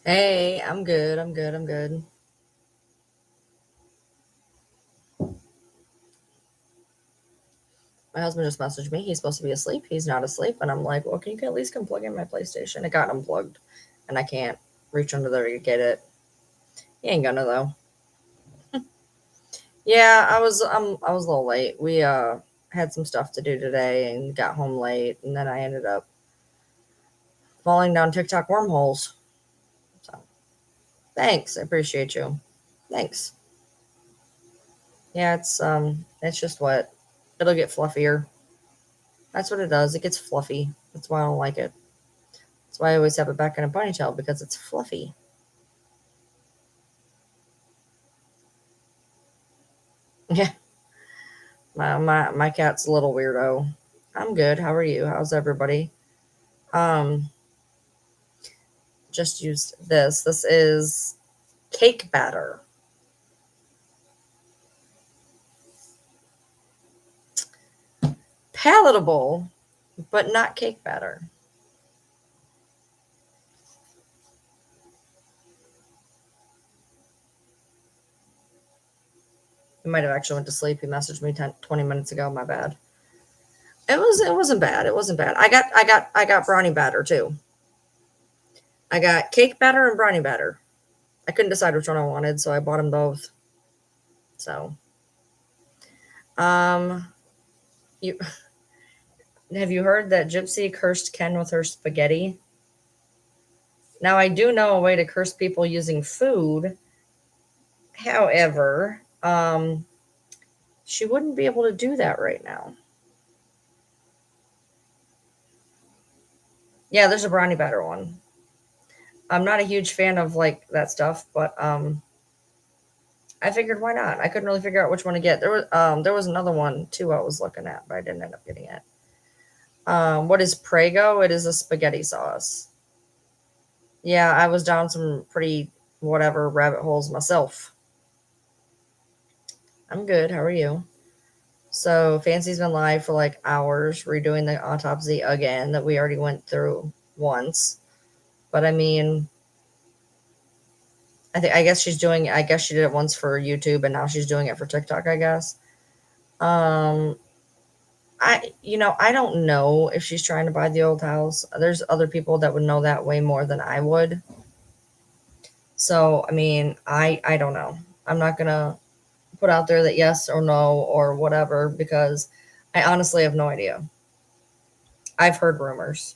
Hey, I'm good. I'm good. I'm good. My husband just messaged me. He's supposed to be asleep. He's not asleep. And I'm like, well, can you at least come plug in my PlayStation? It got unplugged and I can't reach under there to get it. He ain't gonna though. Yeah, I was a little late. We had some stuff to do today and got home late and then I ended up falling down TikTok wormholes. So thanks. I appreciate you. Thanks. Yeah, it's just what it'll get fluffier. That's what it does. It gets fluffy. That's why I don't like it. That's why I always have it back in a ponytail because it's fluffy. Yeah, my cat's a little weirdo. I'm good. How are you? How's everybody? Um, just used this. This is cake batter. Palatable, but not cake batter. He might have actually went to sleep. He messaged me 10, 20 minutes ago. My bad. It wasn't bad. It wasn't bad. I got brownie batter too. I got cake batter and brownie batter. I couldn't decide which one I wanted, so I bought them both. So, um, you have you heard that Gypsy cursed Ken with her spaghetti? Now I do know a way to curse people using food. However, she wouldn't be able to do that right now. Yeah, there's a brownie batter one. I'm not a huge fan of like that stuff, but I figured why not? I couldn't really figure out which one to get. There was another one too I was looking at, but I didn't end up getting it. What is Prego? It is a spaghetti sauce. Yeah, I was down some pretty whatever rabbit holes myself. I'm good. How are you? So Fancy's been live for like hours redoing the autopsy again that we already went through once. But I mean, I guess she did it once for YouTube and now she's doing it for TikTok, I guess. Um I don't know if she's trying to buy the old house. There's other people that would know that way more than I would. So, I mean, I don't know. I'm not going to put out there that yes or no or whatever because I honestly have no idea. I've heard rumors.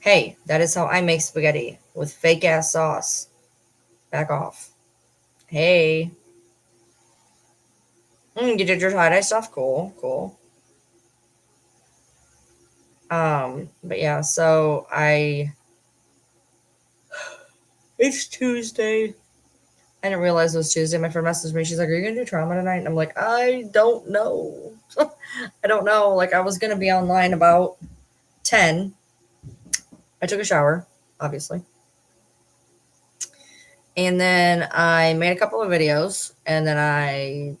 Hey, that is how I make spaghetti with fake ass sauce. Back off. Hey, you did your tie dye stuff. Cool, cool. But yeah, so it's Tuesday. I didn't realize it was Tuesday. My friend messaged me. She's like, "Are you gonna do trauma tonight?" And I'm like, "I don't know. I don't know. Like, I was gonna be online about 10. I took a shower, obviously, and then I made a couple of videos, and then I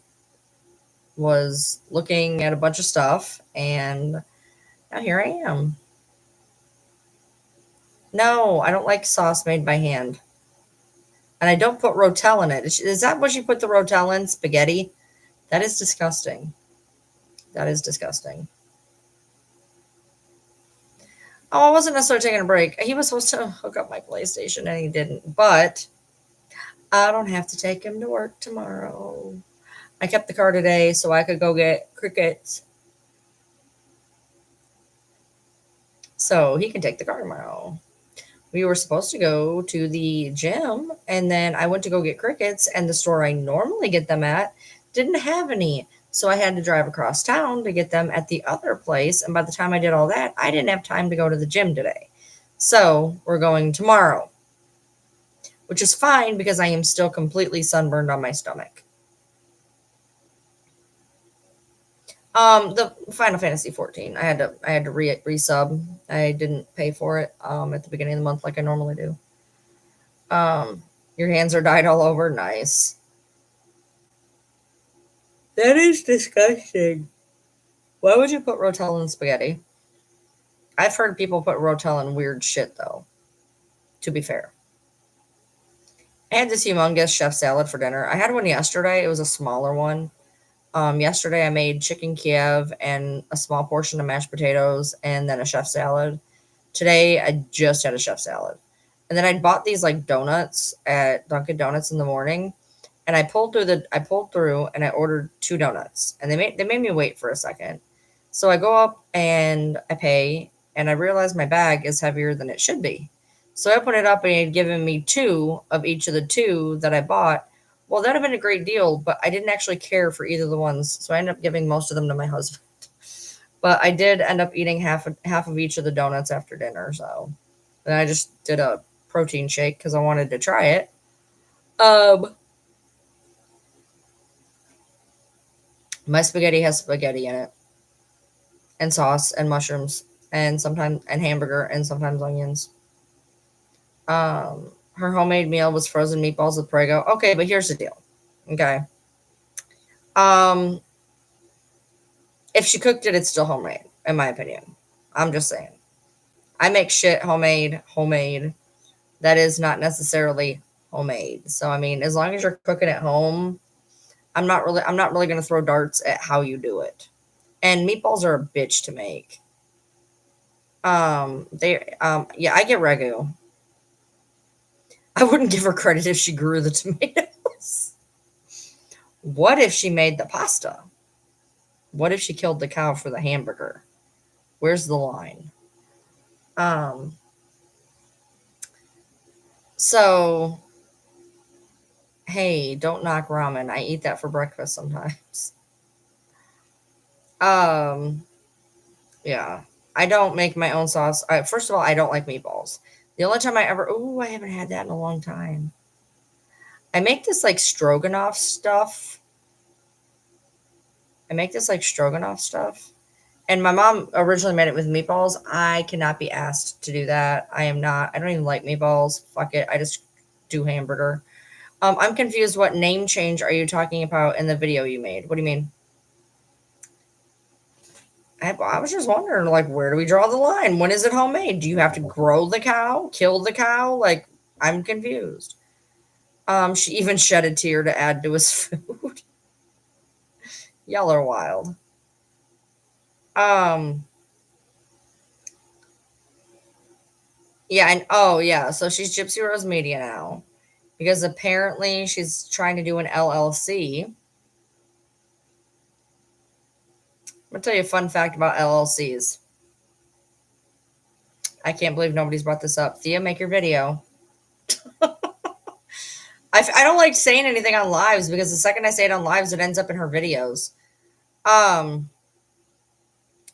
was looking at a bunch of stuff, and now here I am. No, I don't like sauce made by hand. And I don't put Rotel in it. Is that what you put the Rotel in? Spaghetti? That is disgusting. That is disgusting. Oh, I wasn't necessarily taking a break. He was supposed to hook up my PlayStation and he didn't. But I don't have to take him to work tomorrow. I kept the car today so I could go get crickets. So he can take the car tomorrow. We were supposed to go to the gym and then I went to go get crickets and the store I normally get them at didn't have any. So I had to drive across town to get them at the other place. And by the time I did all that, I didn't have time to go to the gym today. So we're going tomorrow, which is fine because I am still completely sunburned on my stomach. The Final Fantasy 14. I had to resub. I didn't pay for it at the beginning of the month like I normally do. Your hands are dyed all over. Nice. That is disgusting. Why would you put Rotel in spaghetti? I've heard people put Rotel in weird shit, though, to be fair. I had this humongous chef salad for dinner. I had one yesterday. It was a smaller one. Yesterday I made chicken Kiev and a small portion of mashed potatoes and then a chef salad. Today I just had a chef salad. And then I bought these like donuts at Dunkin' Donuts in the morning. And I pulled through and I ordered 2 donuts. And they made me wait for a second. So I go up and I pay and I realize my bag is heavier than it should be. So I open it up and he had given me 2 of each of the 2 that I bought. Well, that'd have been a great deal, but I didn't actually care for either of the ones. So I ended up giving most of them to my husband. But I did end up eating half of each of the donuts after dinner. So then I just did a protein shake because I wanted to try it. My spaghetti has spaghetti in it, and sauce, and mushrooms, and sometimes and hamburger, and sometimes onions. Her homemade meal was frozen meatballs with Prego. Okay, but here's the deal. Okay. Um, if she cooked it, it's still homemade, in my opinion. I'm just saying. I make shit homemade. That is not necessarily homemade. So I mean, as long as you're cooking at home, I'm not really gonna throw darts at how you do it. And meatballs are a bitch to make. Yeah, I get ragu. I wouldn't give her credit if she grew the tomatoes. What if she made the pasta? What if she killed the cow for the hamburger? Where's the line? Um, so hey, don't knock ramen. I eat that for breakfast sometimes. Um, yeah. I don't make my own sauce. First of all, I don't like meatballs. The only time I haven't had that in a long time. I make this like stroganoff stuff. I make this like stroganoff stuff. And my mom originally made it with meatballs. I cannot be asked to do that. I don't even like meatballs. Fuck it. I just do hamburger. I'm confused. What name change are you talking about in the video you made? What do you mean? I was just wondering, like, where do we draw the line? When is it homemade? Do you have to grow the cow, kill the cow? Like, I'm confused. She even shed a tear to add to his food. Y'all are wild. Um, yeah, and oh yeah, so she's Gypsy Rose Media now because apparently she's trying to do an LLC. I'm gonna tell you a fun fact about LLCs. I can't believe nobody's brought this up. Thea, make your video. I don't like saying anything on lives because the second I say it on lives, it ends up in her videos. Um,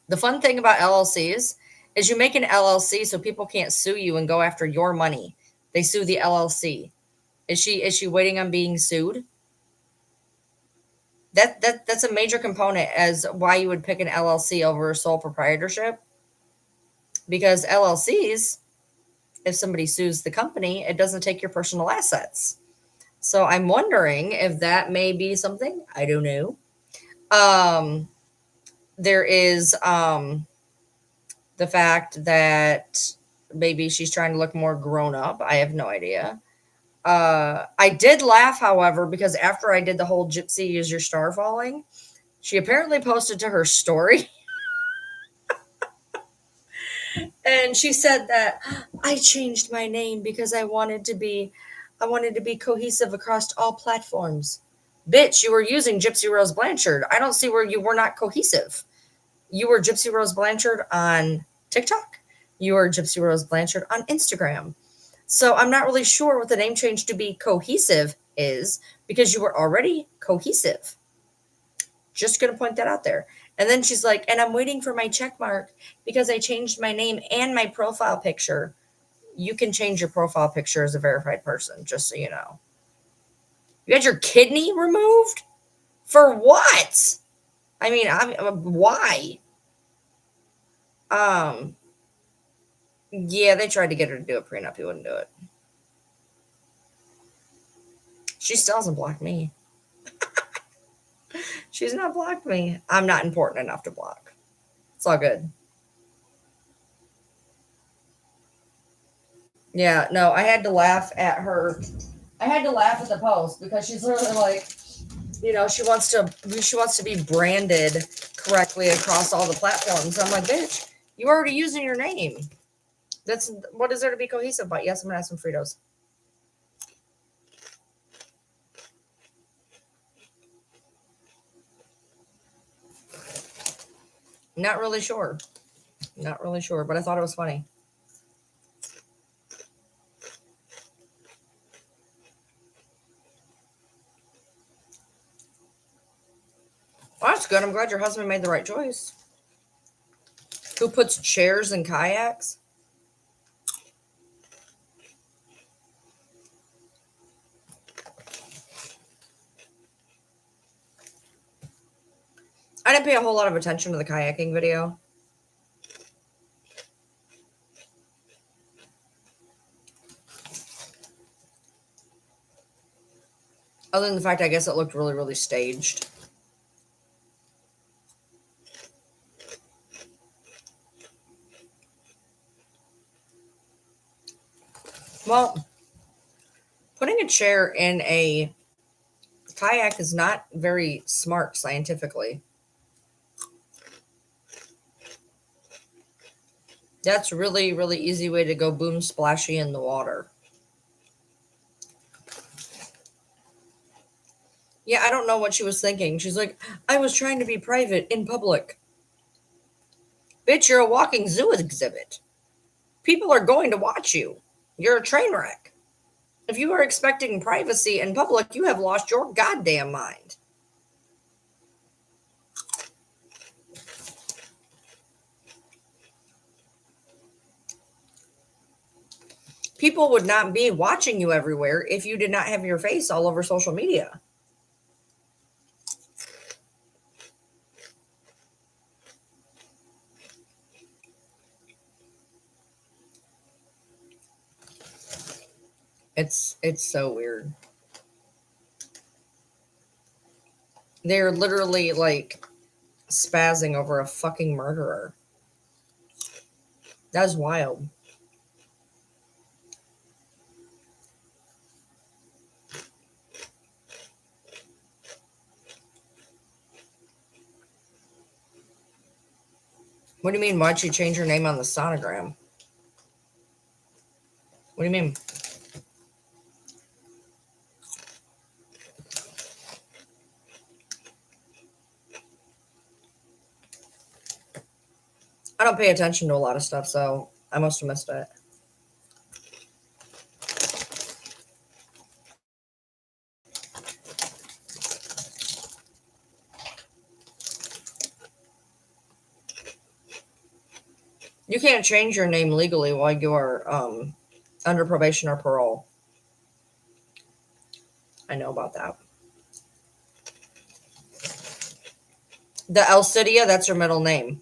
the fun thing about LLCs is you make an LLC so people can't sue you and go after your money. They sue the LLC. Is she waiting on being sued? That's a major component as why you would pick an LLC over a sole proprietorship. Because LLCs, if somebody sues the company, it doesn't take your personal assets. So I'm wondering if that may be something. I don't know. Um, there is the fact that maybe she's trying to look more grown up. I have no idea. I did laugh, however, because after I did the whole Gypsy is your star falling, she apparently posted to her story and she said that I changed my name because I wanted to be cohesive across all platforms. Bitch, you were using Gypsy Rose Blanchard. I don't see where you were not cohesive. You were Gypsy Rose Blanchard on TikTok. You were Gypsy Rose Blanchard on Instagram. So I'm not really sure what the name change to be cohesive is because you were already cohesive. Just going to point that out there. And then she's like, and I'm waiting for my check mark because I changed my name and my profile picture. You can change your profile picture as a verified person, just so you know. You had your kidney removed? For what? I mean, why? Um, yeah, they tried to get her to do a prenup. He wouldn't do it. She still hasn't blocked me. She's not blocked me. I'm not important enough to block. It's all good. Yeah, no, I had to laugh at her. I had to laugh at the post because she's literally like, she wants to be branded correctly across all the platforms. I'm like, bitch, you already using your name. That's what is there to be cohesive about? Yes, I'm gonna have some Fritos. Not really sure. Not really sure, but I thought it was funny. Well, that's good. I'm glad your husband made the right choice. Who puts chairs in kayaks? I didn't pay a whole lot of attention to the kayaking video. Other than the fact, I guess it looked really, really staged. Well, putting a chair in a kayak is not very smart scientifically. That's really, really easy way to go boom splashy in the water. Yeah, I don't know what she was thinking. She's like, I was trying to be private in public. Bitch, you're a walking zoo exhibit. People are going to watch you. You're a train wreck. If you are expecting privacy in public, you have lost your goddamn mind. People would not be watching you everywhere if you did not have your face all over social media. It's so weird. They're literally like spazzing over a fucking murderer. That's wild. What do you mean? Why'd she change her name on the sonogram? What do you mean? I don't pay attention to a lot of stuff, so I must have missed it. You can't change your name legally while you are under probation or parole. I know about that. The Alcidia, that's her middle name.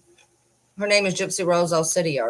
Her name is Gypsy Rose Alcidia.